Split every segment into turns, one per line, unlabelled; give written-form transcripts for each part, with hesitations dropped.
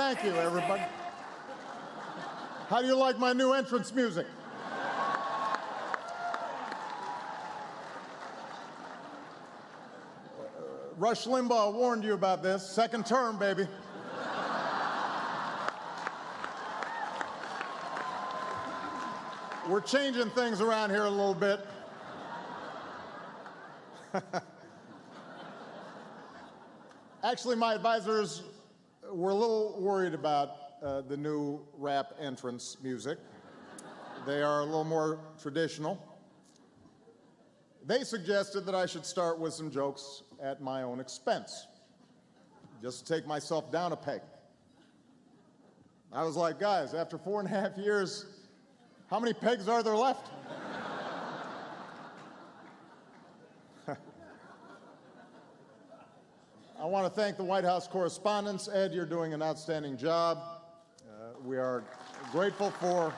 Thank you, everybody. How do you like my new entrance music? Rush Limbaugh warned you about this. Second term, baby. We're changing things around here a little bit. Actually, my advisors were a little worried about the new rap entrance music. They are a little more traditional. They suggested that I should start with some jokes at my own expense, just to take myself down a peg. I was like, guys, after 4.5 years, how many pegs are there left? I want to thank the White House correspondents. Ed, you're doing an outstanding job. We are grateful for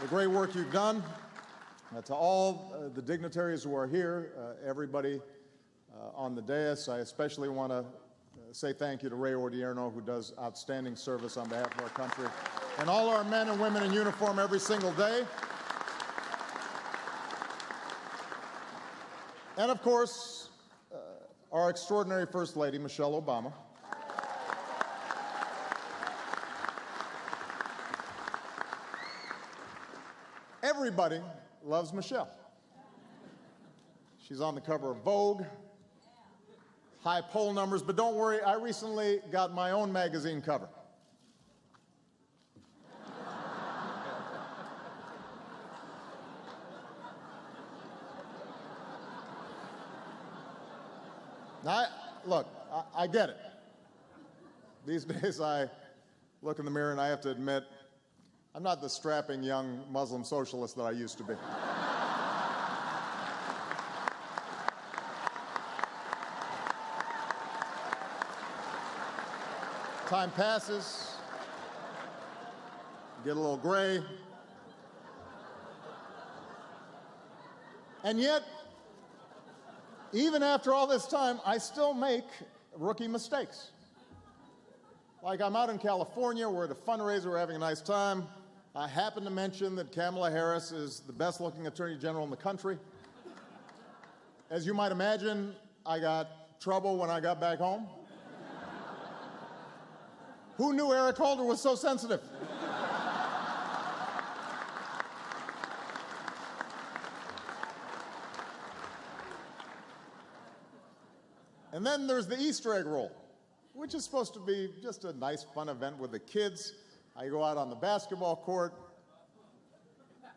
the great work you've done. To all the dignitaries who are here, everybody on the dais, I especially want to say thank you to Ray Odierno, who does outstanding service on behalf of our country, and all our men and women in uniform every single day. And of course, our extraordinary First Lady, Michelle Obama. Everybody loves Michelle. She's on the cover of Vogue, high poll numbers, but don't worry, I recently got my own magazine cover. Now, I get it. These days I look in the mirror and I have to admit, I'm not the strapping young Muslim socialist that I used to be. Time passes, get a little gray, and yet, even after all this time, I still make rookie mistakes. Like, I'm out in California, we're at a fundraiser, we're having a nice time. I happen to mention that Kamala Harris is the best-looking attorney general in the country. As you might imagine, I got trouble when I got back home. Who knew Eric Holder was so sensitive? And then there's the Easter egg roll, which is supposed to be just a nice, fun event with the kids. I go out on the basketball court,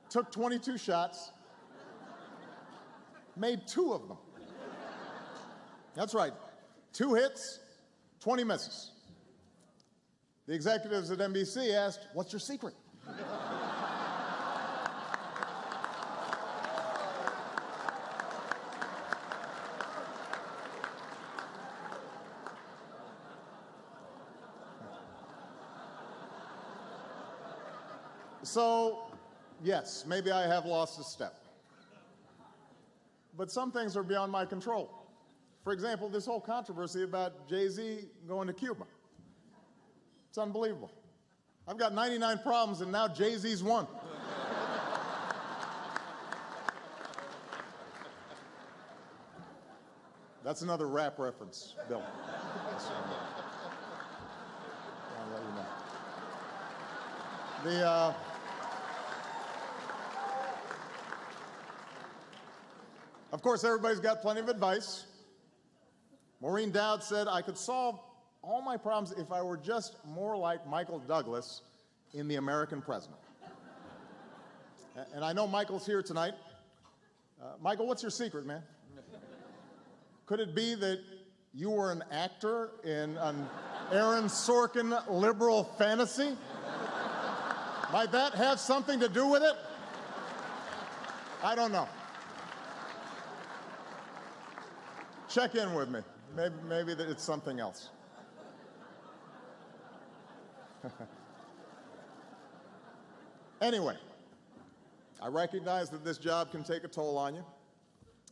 took 22 shots, made 2 of them. That's right, 2 hits, 20 misses. The executives at NBC asked, "What's your secret?" So, yes, maybe I have lost a step. But some things are beyond my control. For example, this whole controversy about Jay-Z going to Cuba. It's unbelievable. I've got 99 problems, and now Jay-Z's one. That's another rap reference, Bill. I'll let you know. Of course, everybody's got plenty of advice. Maureen Dowd said, I could solve all my problems if I were just more like Michael Douglas in The American President. And I know Michael's here tonight. Michael, what's your secret, man? Could it be that you were an actor in an Aaron Sorkin liberal fantasy? Might that have something to do with it? I don't know. Check in with me. Maybe that it's something else. Anyway, I recognize that this job can take a toll on you.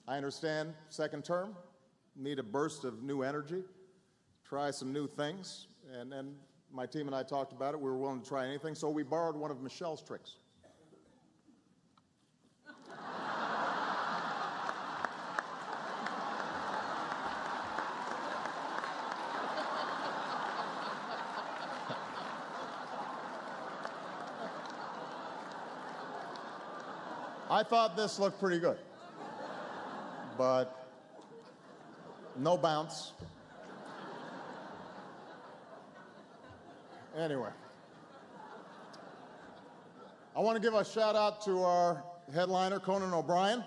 I understand second term, need a burst of new energy, try some new things, and my team and I talked about it. We were willing to try anything, so we borrowed one of Michelle's tricks. I thought this looked pretty good, but no bounce. Anyway, I want to give a shout out to our headliner, Conan O'Brien.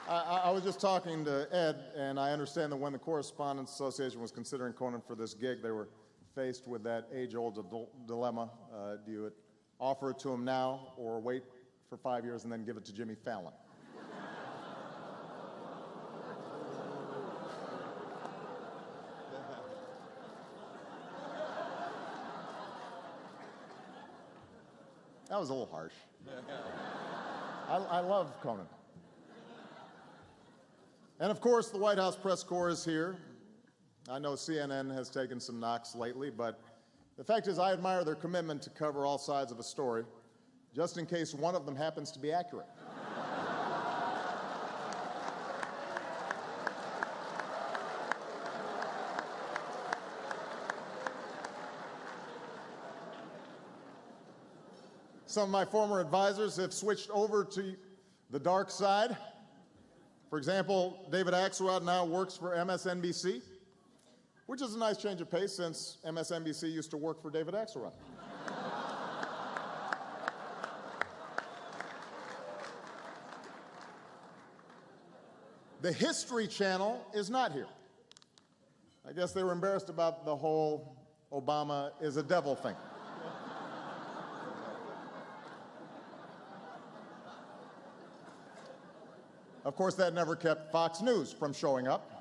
I was just talking to Ed, and I understand that when the Correspondents Association was considering Conan for this gig, they were faced with that age-old dilemma. Do you offer it to him now or wait for 5 years and then give it to Jimmy Fallon? That was a little harsh. I love Conan. And of course, the White House press corps is here. I know CNN has taken some knocks lately, but the fact is I admire their commitment to cover all sides of a story, just in case one of them happens to be accurate. Some of my former advisors have switched over to the dark side. For example, David Axelrod now works for MSNBC, which is a nice change of pace since MSNBC used to work for David Axelrod. The History Channel is not here. I guess they were embarrassed about the whole Obama is a devil thing. Of course, that never kept Fox News from showing up.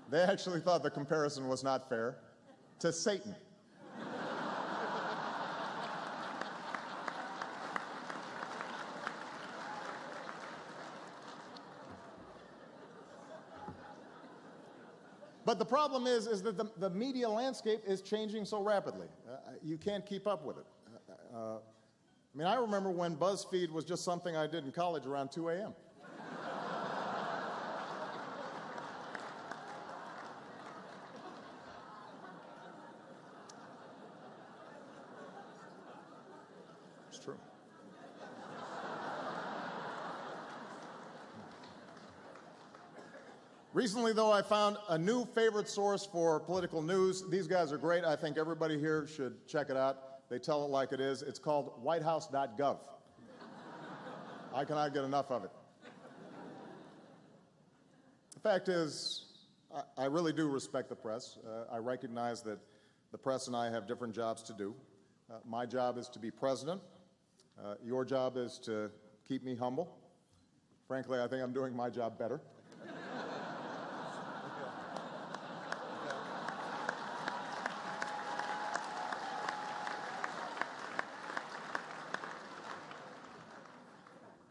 They actually thought the comparison was not fair to Satan. But the problem is that the media landscape is changing so rapidly. You can't keep up with it. I mean, I remember when BuzzFeed was just something I did in college around 2 a.m. It's true. Recently, though, I found a new favorite source for political news. These guys are great. I think everybody here should check it out. They tell it like it is. It's called whitehouse.gov. I cannot get enough of it. The fact is, I really do respect the press. I recognize that the press and I have different jobs to do. My job is to be president. Your job is to keep me humble. Frankly, I think I'm doing my job better.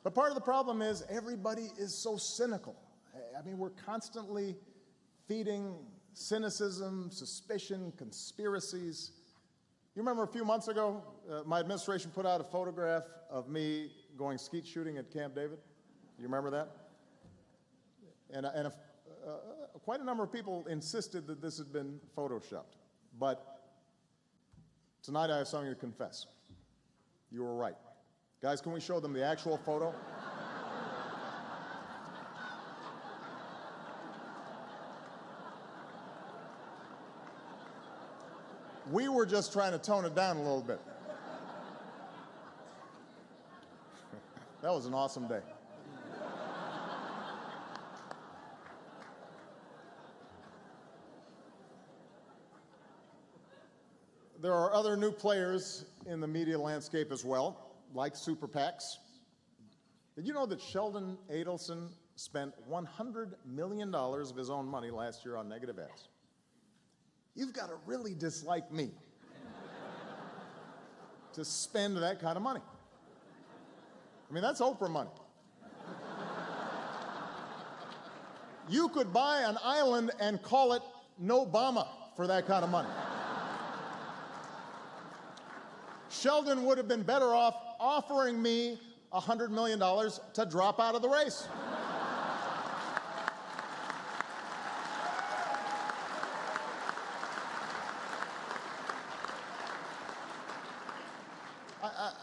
But part of the problem is everybody is so cynical. I mean, we're constantly feeding cynicism, suspicion, conspiracies. You remember a few months ago, my administration put out a photograph of me going skeet shooting at Camp David? You remember that? And quite a number of people insisted that this had been photoshopped. But tonight I have something to confess. You were right. Guys, can we show them the actual photo? We were just trying to tone it down a little bit. That was an awesome day. There are other new players in the media landscape as well, like super PACs. Did you know that Sheldon Adelson spent $100 million of his own money last year on negative ads? You've got to really dislike me to spend that kind of money. I mean, that's Oprah money. You could buy an island and call it Nobama for that kind of money. Sheldon would have been better off offering me $100 million to drop out of the race.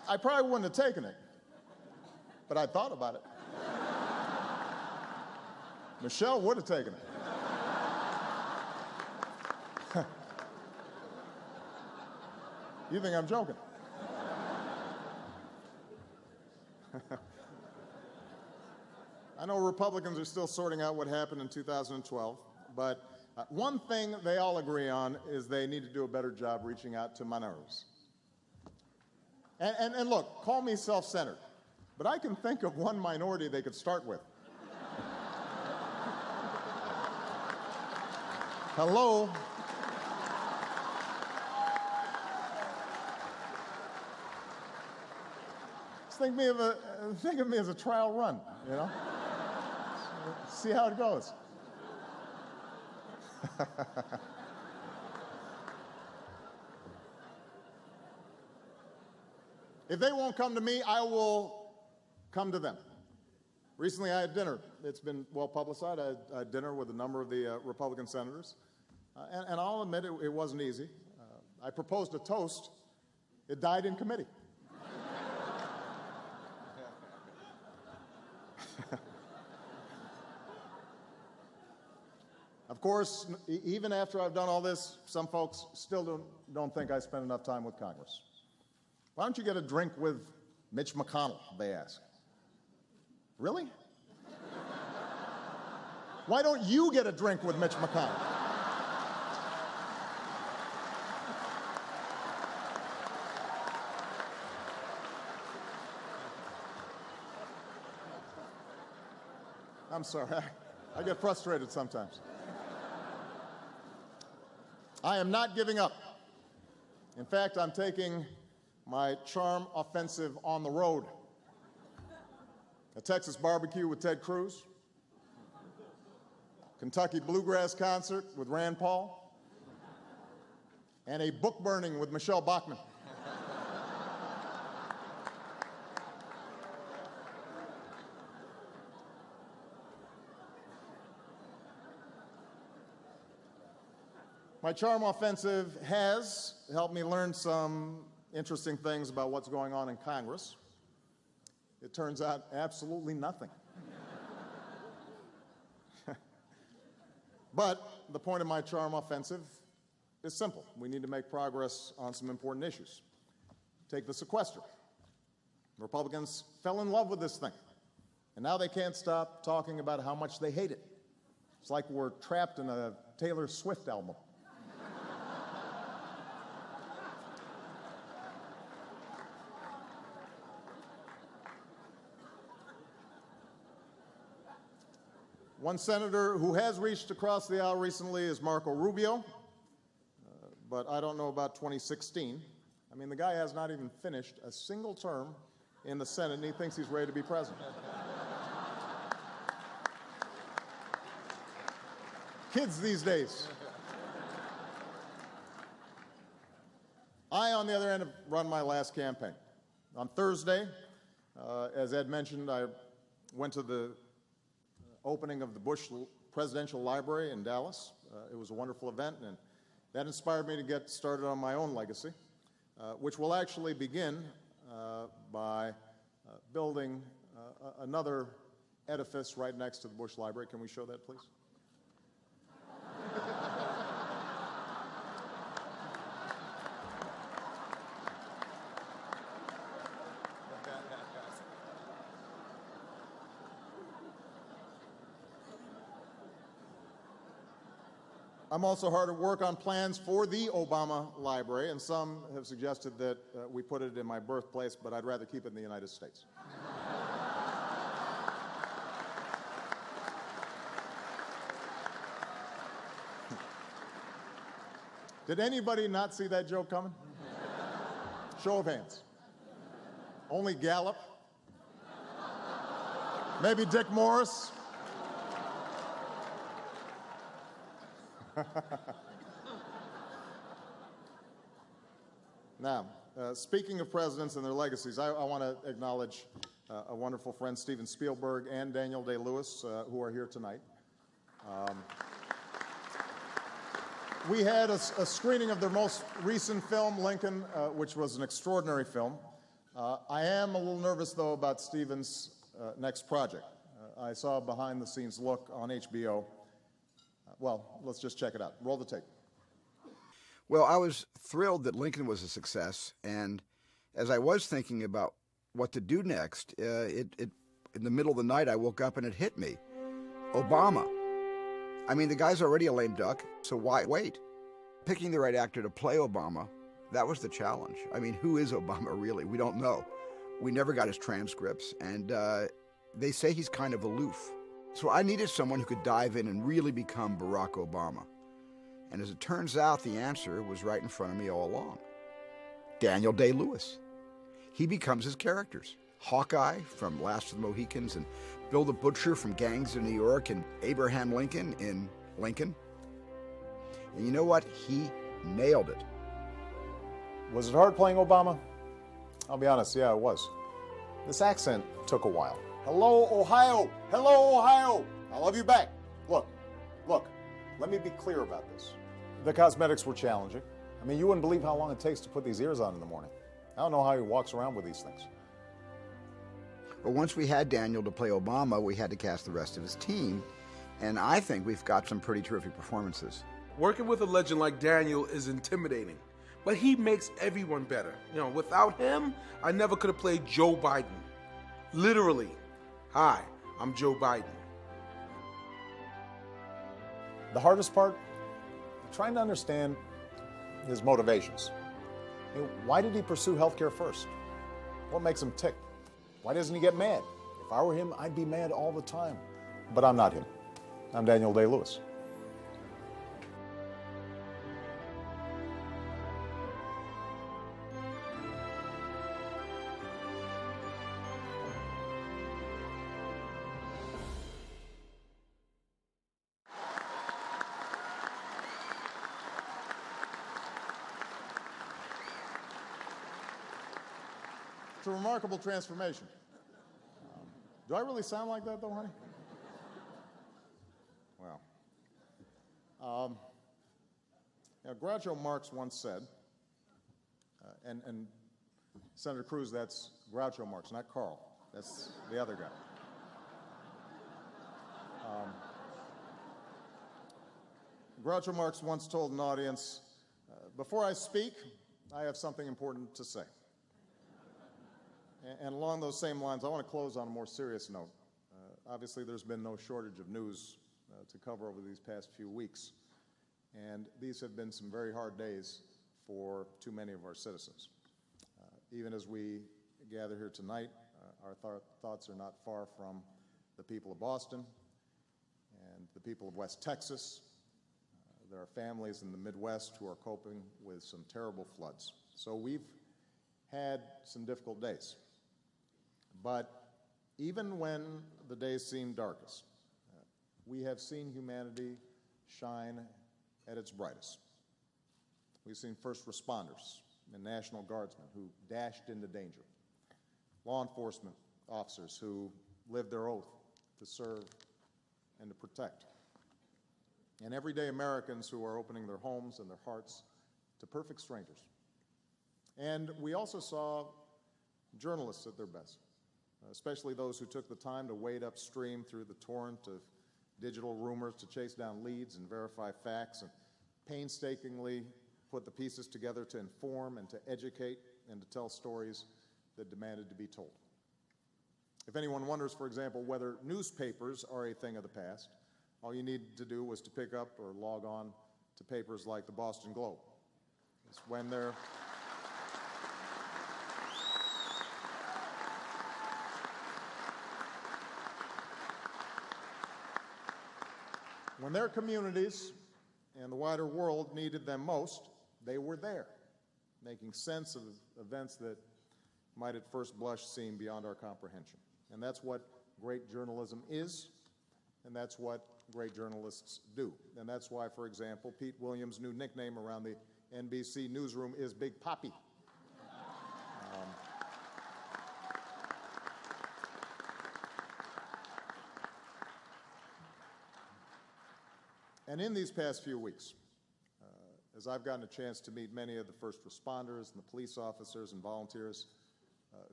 I probably wouldn't have taken it, but I thought about it. Michelle would have taken it. You think I'm joking? I know Republicans are still sorting out what happened in 2012, but one thing they all agree on is they need to do a better job reaching out to minorities. And look, call me self-centered, but I can think of one minority they could start with. Hello? Just think of me as a trial run, you know? See how it goes. If they won't come to me, I will come to them. Recently, I had dinner. It's been well publicized. I had dinner with a number of the Republican senators. And I'll admit it wasn't easy. I proposed a toast. It died in committee. Of course, even after I've done all this, some folks still don't think I spend enough time with Congress. Why don't you get a drink with Mitch McConnell, they ask. Really? Why don't you get a drink with Mitch McConnell? I'm sorry, I get frustrated sometimes. I am not giving up. In fact, I'm taking my charm offensive on the road. A Texas barbecue with Ted Cruz, Kentucky bluegrass concert with Rand Paul, and a book burning with Michelle Bachmann. My charm offensive has helped me learn some interesting things about what's going on in Congress. It turns out absolutely nothing. But the point of my charm offensive is simple. We need to make progress on some important issues. Take the sequester. Republicans fell in love with this thing, and now they can't stop talking about how much they hate it. It's like we're trapped in a Taylor Swift album. One senator who has reached across the aisle recently is Marco Rubio, but I don't know about 2016. I mean, the guy has not even finished a single term in the Senate, and he thinks he's ready to be president. Kids these days. I, on the other hand, have run my last campaign. On Thursday, as Ed mentioned, I went to the opening of the Bush Presidential Library in Dallas. It was a wonderful event, and that inspired me to get started on my own legacy, which will actually begin by building another edifice right next to the Bush Library. Can we show that, please? I'm also hard at work on plans for the Obama Library, and some have suggested that we put it in my birthplace, but I'd rather keep it in the United States. Did anybody not see that joke coming? Show of hands. Only Gallup? Maybe Dick Morris? Now, speaking of presidents and their legacies, I want to acknowledge a wonderful friend, Steven Spielberg, and Daniel Day-Lewis, who are here tonight. We had a screening of their most recent film, Lincoln, which was an extraordinary film. I am a little nervous, though, about Steven's next project. I saw a behind-the-scenes look on HBO. Well, let's just check it out. Roll the tape.
Well, I was thrilled that Lincoln was a success, and as I was thinking about what to do next, in the middle of the night, I woke up and it hit me. Obama. I mean, the guy's already a lame duck, so why wait? Picking the right actor to play Obama, that was the challenge. I mean, who is Obama really? We don't know. We never got his transcripts, and they say he's kind of aloof. So I needed someone who could dive in and really become Barack Obama. And as it turns out, the answer was right in front of me all along. Daniel Day-Lewis. He becomes his characters. Hawkeye from Last of the Mohicans, and Bill the Butcher from Gangs of New York, and Abraham Lincoln in Lincoln. And you know what? He nailed it.
Was it hard playing Obama? I'll be honest, yeah, it was. This accent took a while. Hello, Ohio! Hello, Ohio! I love you back. Look, let me be clear about this. The cosmetics were challenging. I mean, you wouldn't believe how long it takes to put these ears on in the morning. I don't know how he walks around with these things.
But once we had Daniel to play Obama, we had to cast the rest of his team, and I think we've got some pretty terrific performances.
Working with a legend like Daniel is intimidating, but he makes everyone better. You know, without him, I never could have played Joe Biden. Literally. Hi, I'm Joe Biden.
The hardest part? Trying to understand his motivations. I mean, why did he pursue healthcare first? What makes him tick? Why doesn't he get mad? If I were him, I'd be mad all the time. But I'm not him. I'm Daniel Day-Lewis.
It's a remarkable transformation. Do I really sound like that, though, honey? Well, Groucho Marx once said, and Senator Cruz, that's Groucho Marx, not Carl. That's the other guy. Groucho Marx once told an audience, before I speak, I have something important to say. And along those same lines, I want to close on a more serious note. Obviously, there's been no shortage of news to cover over these past few weeks. And these have been some very hard days for too many of our citizens. Even as we gather here tonight, our thoughts are not far from the people of Boston and the people of West Texas. There are families in the Midwest who are coping with some terrible floods. So we've had some difficult days. But even when the days seem darkest, we have seen humanity shine at its brightest. We've seen first responders and National Guardsmen who dashed into danger, law enforcement officers who lived their oath to serve and to protect, and everyday Americans who are opening their homes and their hearts to perfect strangers. And we also saw journalists at their best, especially those who took the time to wade upstream through the torrent of digital rumors to chase down leads and verify facts and painstakingly put the pieces together to inform and to educate and to tell stories that demanded to be told. If anyone wonders, for example, whether newspapers are a thing of the past, all you need to do was to pick up or log on to papers like the Boston Globe. It's when they're when their communities and the wider world needed them most, they were there, making sense of events that might at first blush seem beyond our comprehension. And that's what great journalism is, and that's what great journalists do. And that's why, for example, Pete Williams' new nickname around the NBC newsroom is Big Papi. And in these past few weeks, as I've gotten a chance to meet many of the first responders and the police officers and volunteers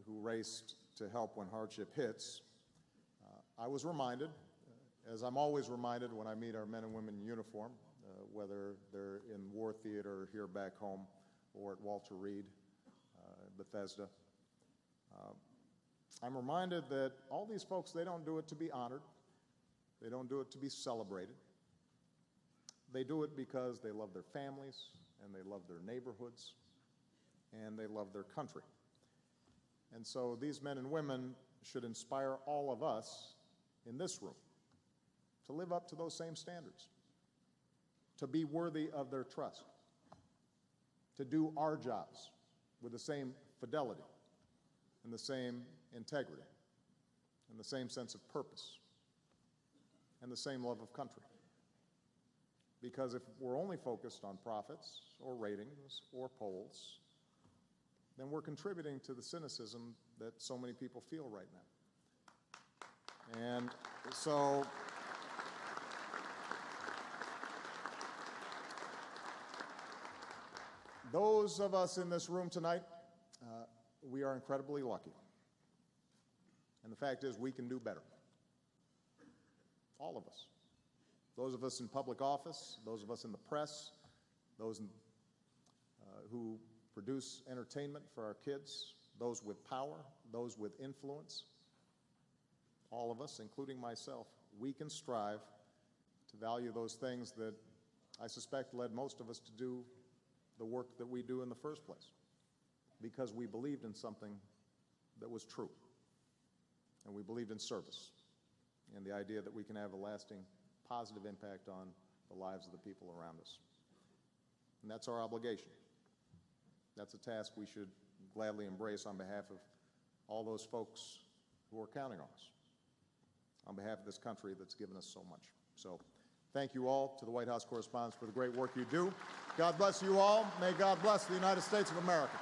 who raced to help when hardship hits, I was reminded, as I'm always reminded when I meet our men and women in uniform, whether they're in war theater or here back home or at Walter Reed, Bethesda, I'm reminded that all these folks, they don't do it to be honored. They don't do it to be celebrated. They do it because they love their families, and they love their neighborhoods, and they love their country. And so these men and women should inspire all of us in this room to live up to those same standards, to be worthy of their trust, to do our jobs with the same fidelity and the same integrity and the same sense of purpose and the same love of country. Because if we're only focused on profits or ratings or polls, then we're contributing to the cynicism that so many people feel right now. And so those of us in this room tonight, we are incredibly lucky. And the fact is, we can do better. All of us. Those of us in public office, those of us in the press, those who produce entertainment for our kids, those with power, those with influence, all of us, including myself, we can strive to value those things that I suspect led most of us to do the work that we do in the first place, because we believed in something that was true, and we believed in service and the idea that we can have a lasting positive impact on the lives of the people around us. And that's our obligation. That's a task we should gladly embrace on behalf of all those folks who are counting on us, on behalf of this country that's given us so much. So thank you all to the White House correspondents for the great work you do. God bless you all. May God bless the United States of America.